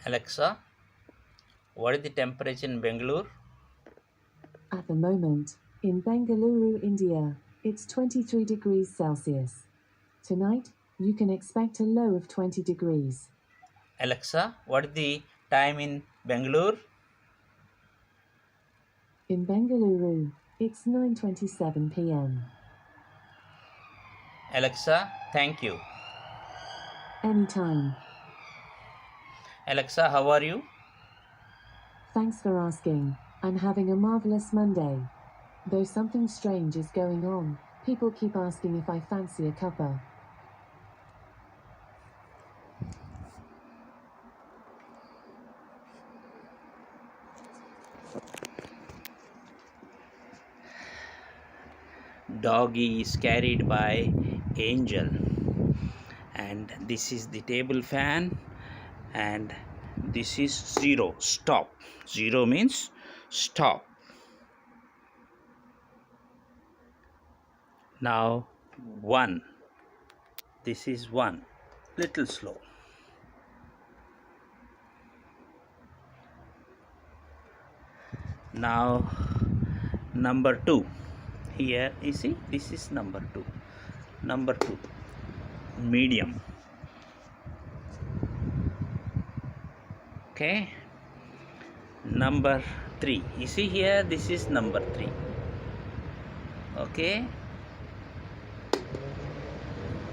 Alexa, what is the temperature in Bangalore? At the moment, in Bengaluru, India, it's 23 degrees Celsius. Tonight, you can expect a low of 20 degrees. Alexa, what is the time in Bangalore? In Bengaluru, it's 9:27 p.m. Alexa, thank you. Anytime. Alexa, how are you? Thanks for asking. I'm having a marvelous Monday. Though something strange is going on, people keep asking if I fancy a cuppa. Doggy is carried by Angel. And this is the table fan. And this is 0. Stop. 0 means stop. Now 1. This is 1. Little slow. Now number 2. Here you see, this is number 2. Number 2. Medium. Okay. Number 3. You see here, this is number 3. Okay.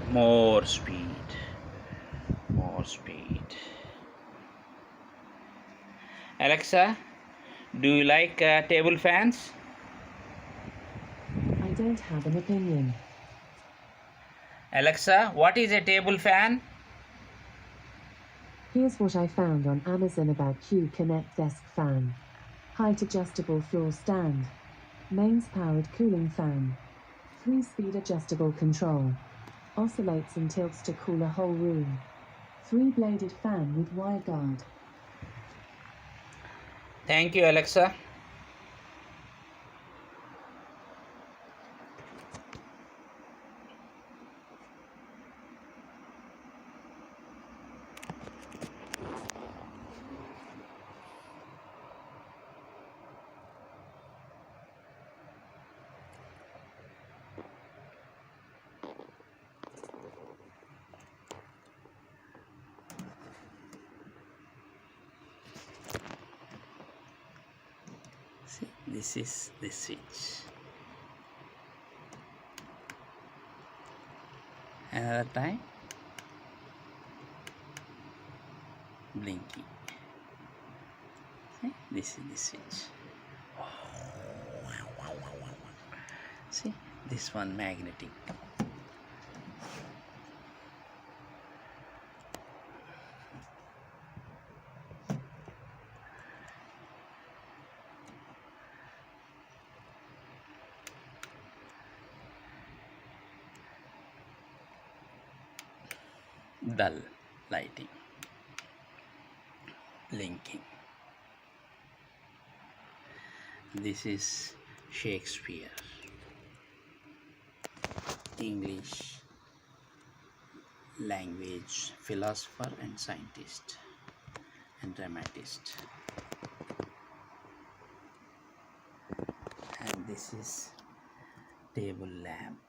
More speed. More speed. Alexa, do you like table fans? I don't have an opinion. Alexa, what is a table fan? Here's what I found on Amazon about Q Connect Desk Fan. Height adjustable floor stand. Mains powered cooling fan. 3-speed adjustable control. Oscillates and tilts to cool a whole room. 3-bladed fan with wire guard. Thank you, Alexa. See, this is the switch. Another time, blinking. See, this is the switch. See, this one magnetic. Dull lighting, blinking. This is Shakespeare, English language philosopher and scientist and dramatist. And this is table lamp.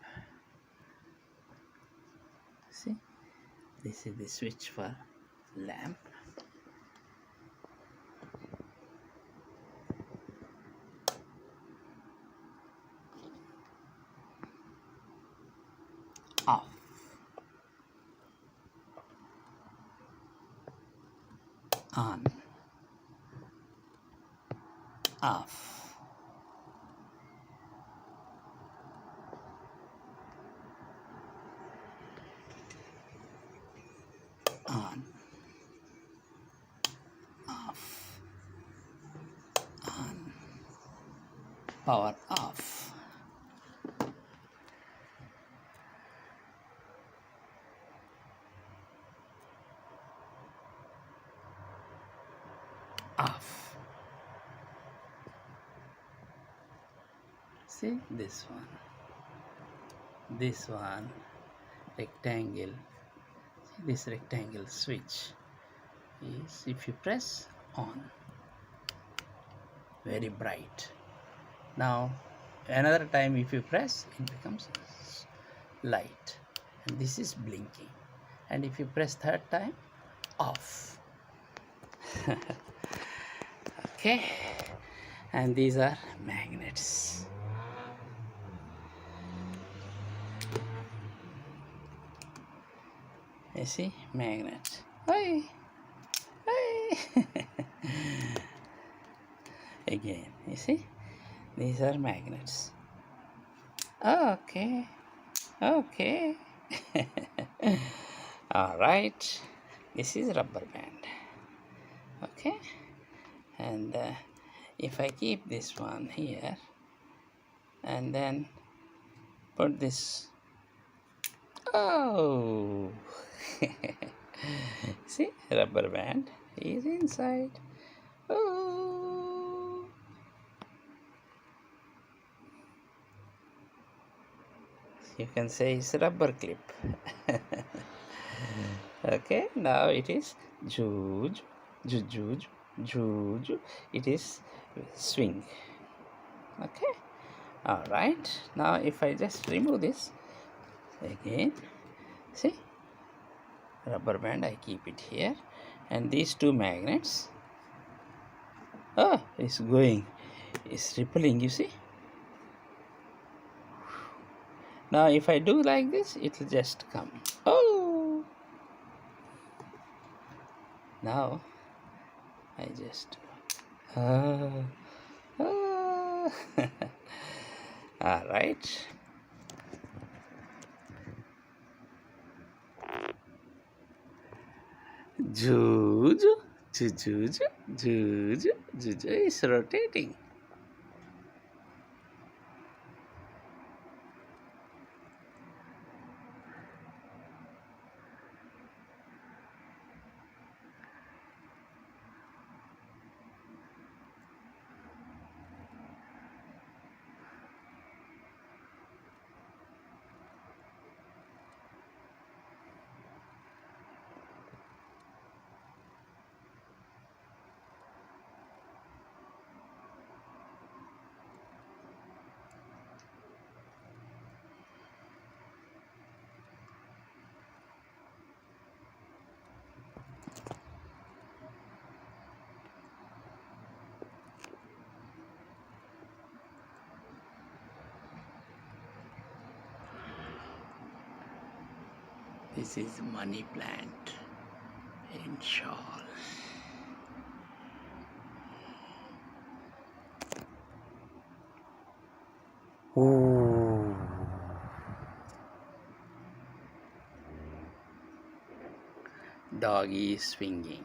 See, this is the switch for lamp. Off. On. Off. On. Off. On. Power off. Off. See this one. This one rectangle. See this rectangle switch is, if you press, on. Very bright. Now another time if you press, it becomes light, and this is blinking. And if you press third time, off. Okay, and these are magnets. You see, magnet. Hey, hey. Again, you see, these are magnets. Okay, okay. All right, this is rubber band. Okay, and if I keep this one here and then put this, oh. See, rubber band is inside. Oh, you can say it's rubber clip. Okay, now it is juju, juju, juju. It is swing. Okay, all right. Now if I just remove this again, see, rubber band, I keep it here, and these two magnets, oh, it's going, it's rippling, you see. Now if I do like this, it will just come. Oh, now I just all right. Juju, juju, juju, juju is rotating. This is money plant in shawl. Ooh. Doggy is swinging.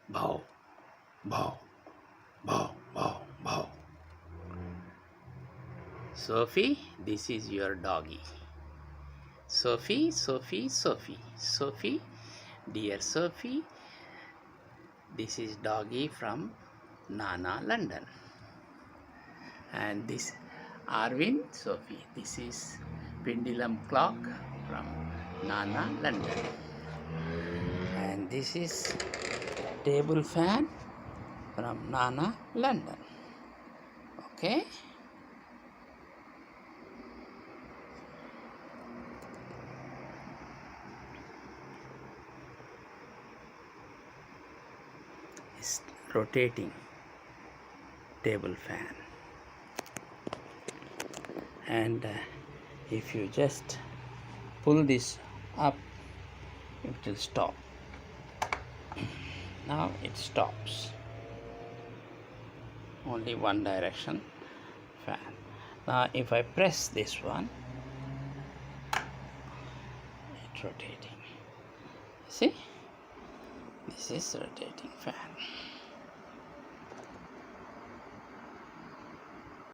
Bow, bow, bow, bow, bow. Sophie, this is your doggy. Sophie, Sophie, Sophie, Sophie, dear Sophie, this is doggy from Nana, London. And this Aarwin, Sophie, this is pendulum clock from Nana, London. And this is table fan from Nana, London. Okay. It's rotating table fan. And if you just pull this up, it will stop. Now it stops. Only one direction fan. Now if I press this one, it's rotating. See, this is rotating fan.